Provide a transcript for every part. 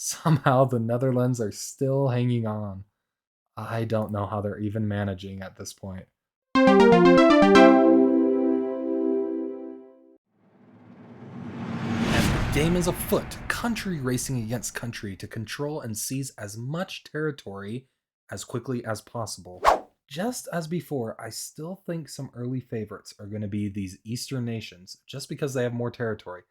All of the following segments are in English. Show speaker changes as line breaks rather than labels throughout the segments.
Somehow the Netherlands are still hanging on. I don't know how they're even managing at this point. And the game is afoot, country racing against country to control and seize as much territory as quickly as possible. Just as before, I still think some early favorites are going to be these Eastern nations, just because they have more territory.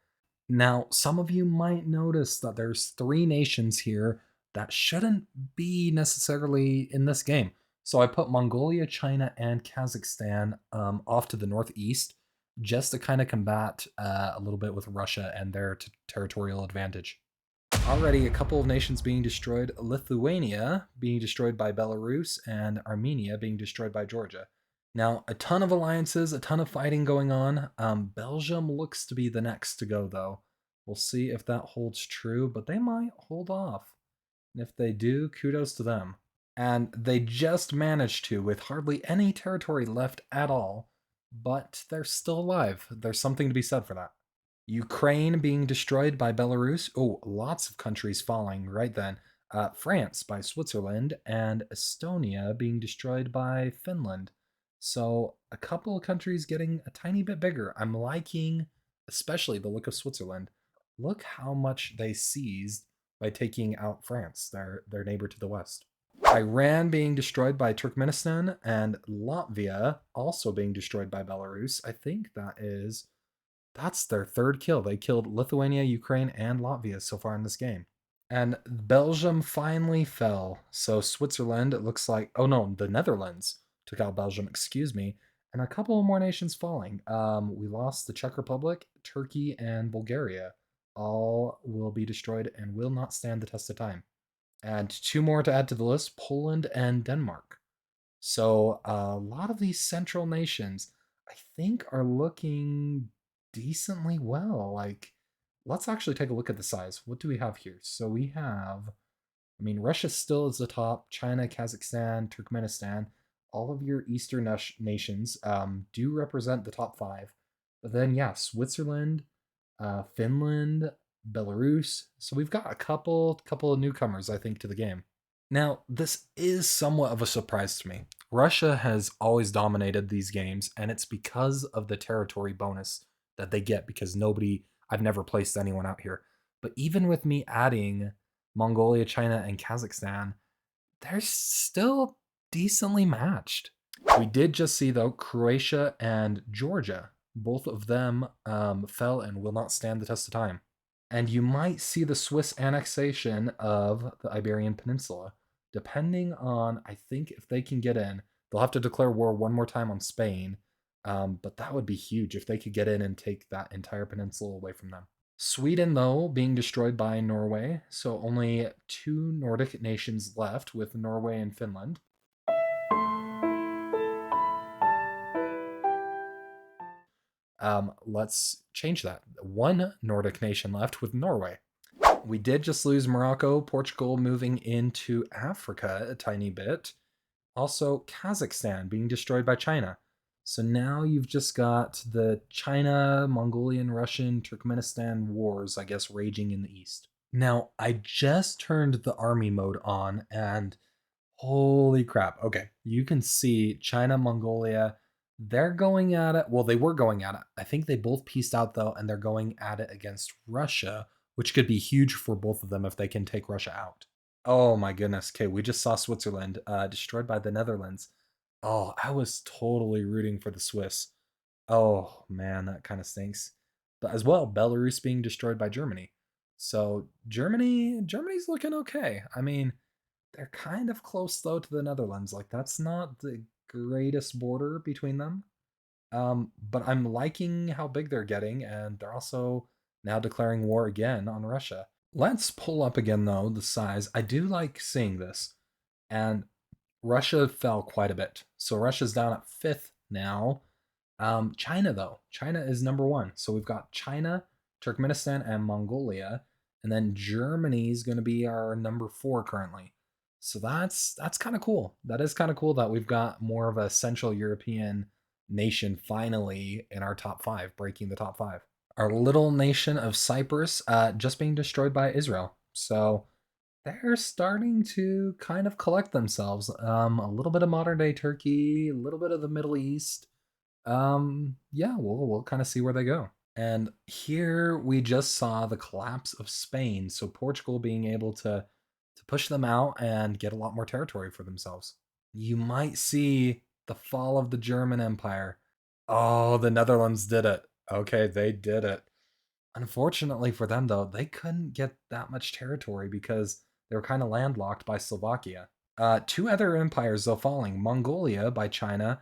Now, some of you might notice that there's three nations here that shouldn't be necessarily in this game. So I put Mongolia, China, and Kazakhstan off to the northeast just to kind of combat a little bit with Russia and their territorial advantage. Already, a couple of nations being destroyed, Lithuania being destroyed by Belarus, and Armenia being destroyed by Georgia. Now, a ton of alliances, a ton of fighting going on. Belgium looks to be the next to go, though. We'll see if that holds true, but they might hold off. And if they do, kudos to them. And they just managed to, with hardly any territory left at all, but they're still alive. There's something to be said for that. Ukraine being destroyed by Belarus. Oh, lots of countries falling right then. France by Switzerland, and Estonia being destroyed by Finland. So a couple of countries getting a tiny bit bigger. I'm liking, especially the look of Switzerland. Look how much they seized by taking out France, their neighbor to the west. Iran being destroyed by Turkmenistan, and Latvia also being destroyed by Belarus. I think that's their third kill. They killed Lithuania, Ukraine, and Latvia so far in this game. And Belgium finally fell. So Switzerland, it looks like, oh no, the Netherlands took out Belgium, excuse me. And a couple more nations falling. We lost the Czech Republic, Turkey, and Bulgaria. All will be destroyed and will not stand the test of time. And two more to add to the list, Poland and Denmark. So a lot of these central nations, I think, are looking decently well. Like, let's actually take a look at the size. What do we have here? So we have, I mean, Russia still is the top, China, Kazakhstan, Turkmenistan. All of your Eastern nations do represent the top five. But then, yeah, Switzerland, Finland, Belarus. So we've got a couple of newcomers, I think, to the game. Now, this is somewhat of a surprise to me. Russia has always dominated these games, and it's because of the territory bonus that they get because I've never placed anyone out here. But even with me adding Mongolia, China, and Kazakhstan, they're still decently matched. We did just see, though, Croatia and Georgia. Both of them fell and will not stand the test of time. And you might see the Swiss annexation of the Iberian Peninsula. Depending on, I think if they can get in, they'll have to declare war one more time on Spain. But that would be huge if they could get in and take that entire peninsula away from them. Sweden, though, being destroyed by Norway, so only two Nordic nations left with Norway and Finland. Let's change that. One Nordic nation left with Norway. We did just lose Morocco, Portugal moving into Africa a tiny bit. Also, Kazakhstan being destroyed by China. So now you've just got the China, Mongolian, Russian, Turkmenistan wars, I guess, raging in the east. Now, I just turned the army mode on and holy crap. Okay, you can see China, Mongolia, they're going at it. Well, they were going at it. I think they both pieced out though, and they're going at it against Russia, which could be huge for both of them if they can take Russia out. Oh my goodness. Okay, we just saw Switzerland destroyed by the Netherlands. Oh, I was totally rooting for the Swiss. Oh man, that kind of stinks. But as well, Belarus being destroyed by Germany. So Germany's looking okay. I mean, they're kind of close though to the Netherlands. Like that's not the greatest border between them. But I'm liking how big they're getting, and they're also now declaring war again on Russia. Let's pull up again though the size. I do like seeing this, and Russia fell quite a bit. So Russia's down at fifth now. China though, China is number one. So we've got China, Turkmenistan, and Mongolia, and then Germany's going to be our number four currently. So that's kind of cool. That is kind of cool that we've got more of a Central European nation finally in our top five, breaking the top five. Our little nation of Cyprus just being destroyed by Israel. So they're starting to kind of collect themselves. A little bit of modern day Turkey, a little bit of the Middle East. Yeah, we'll kind of see where they go. And here we just saw the collapse of Spain, so Portugal being able to push them out and get a lot more territory for themselves. You might see the fall of the German Empire. Oh, the Netherlands did it. Okay, they did it. Unfortunately for them, though, they couldn't get that much territory because they were kind of landlocked by Slovakia. Two other empires, though, falling Mongolia by China,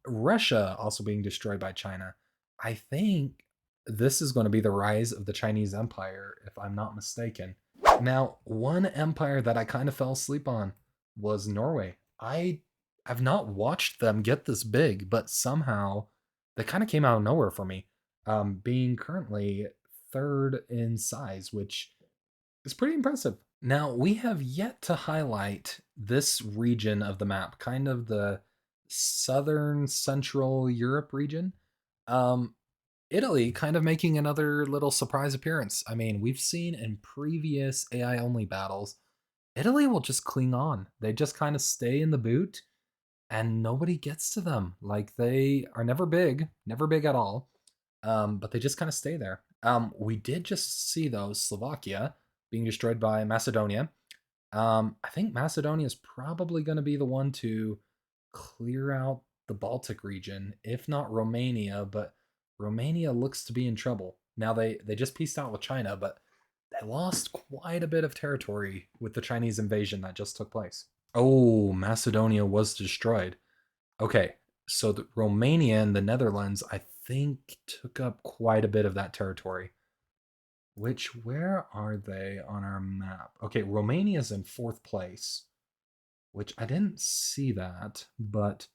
Russia also being destroyed by China. I think this is going to be the rise of the Chinese Empire, if I'm not mistaken. Now, one empire that I kind of fell asleep on was Norway. I've not watched them get this big, but somehow they kind of came out of nowhere for me. Being currently third in size, which is pretty impressive. Now, we have yet to highlight this region of the map, kind of the southern central Europe region. Um, Italy kind of making another little surprise appearance. I mean, we've seen in previous AI only battles, Italy will just cling on. They just kind of stay in the boot and nobody gets to them. Like they are never big at all. But they just kind of stay there. We did just see though Slovakia being destroyed by Macedonia. I think Macedonia is probably going to be the one to clear out the Baltic region, if not Romania. But Romania looks to be in trouble now. They just pieced out with China, but they lost quite a bit of territory with the Chinese invasion that just took place. Oh, Macedonia was destroyed. Okay, so the Romania and the Netherlands, I think, took up quite a bit of that territory. Where are they on our map? Okay, Romania's in fourth place, which I didn't see that, but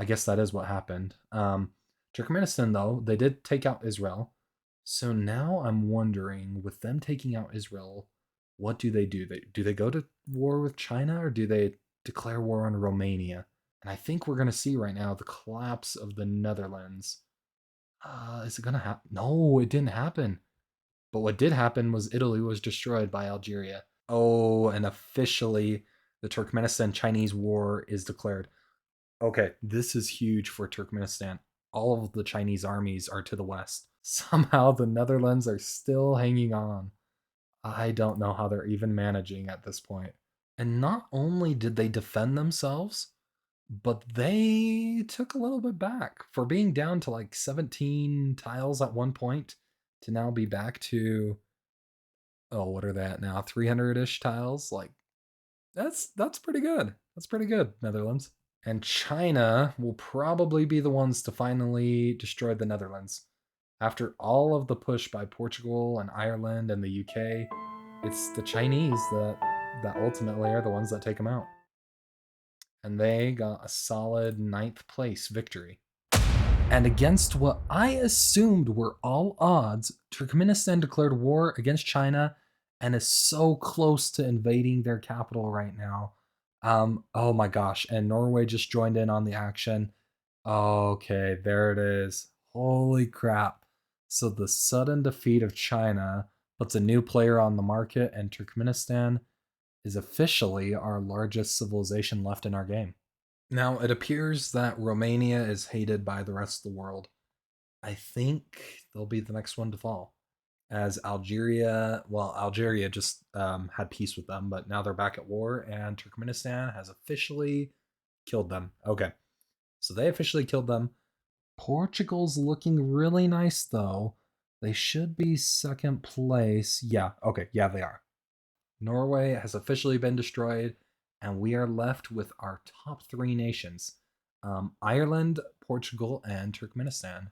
I guess that is what happened. Turkmenistan, though, they did take out Israel. So now I'm wondering, with them taking out Israel, what do they do? Do they go to war with China or do they declare war on Romania? And I think we're going to see right now the collapse of the Netherlands. Is it going to happen? No, it didn't happen. But what did happen was Italy was destroyed by Algeria. Oh, and officially the Turkmenistan Chinese War is declared. Okay, this is huge for Turkmenistan. All of the Chinese armies are to the west. Somehow the Netherlands are still hanging on. I don't know how they're even managing at this point. And not only did they defend themselves, but they took a little bit back for being down to like 17 tiles at one point to now be back to, oh, what are that now, 300-ish tiles. Like that's pretty good. That's pretty good, Netherlands. And China will probably be the ones to finally destroy the Netherlands. After all of the push by Portugal and Ireland and the UK, it's the Chinese that ultimately are the ones that take them out. And they got a solid ninth place victory. And against what I assumed were all odds, Turkmenistan declared war against China and is so close to invading their capital right now. Oh my gosh, and Norway just joined in on the action. Okay, there it is. Holy crap. So the sudden defeat of China puts a new player on the market, and Turkmenistan is officially our largest civilization left in our game. Now, it appears that Romania is hated by the rest of the world. I think they'll be the next one to fall. As Algeria, well, Algeria just had peace with them, but now they're back at war, and Turkmenistan has officially killed them. Okay, so they officially killed them. Portugal's looking really nice, though. They should be second place. Yeah, okay, yeah, they are. Norway has officially been destroyed, and we are left with our top three nations, Ireland, Portugal, and Turkmenistan.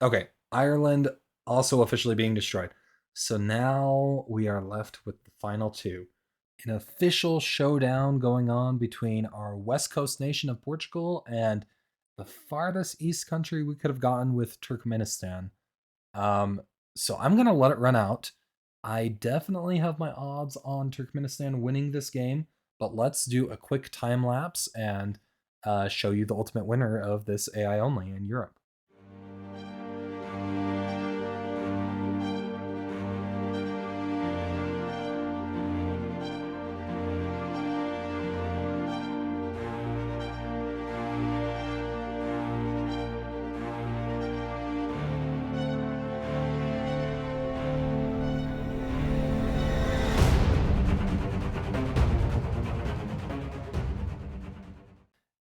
Okay, Ireland also officially being destroyed. So now we are left with the final two. An official showdown going on between our west coast nation of Portugal and the farthest east country we could have gotten with Turkmenistan. Um, so I'm gonna let it run out. I definitely have my odds on Turkmenistan winning this game, but let's do a quick time lapse and show you the ultimate winner of this AI only in Europe.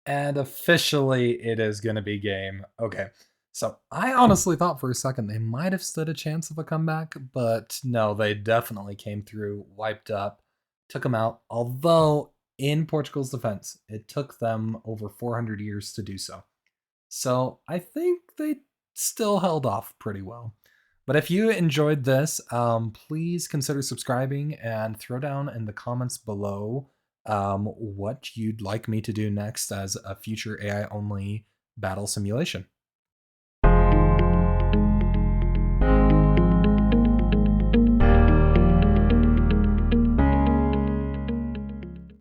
And officially, it is going to be game. Okay. So I honestly thought for a second they might have stood a chance of a comeback, but no, they definitely came through, wiped up, took them out. Although, in Portugal's defense, it took them over 400 years to do so. So I think they still held off pretty well. But if you enjoyed this, please consider subscribing and throw down in the comments below what you'd like me to do next as a future AI only battle simulation.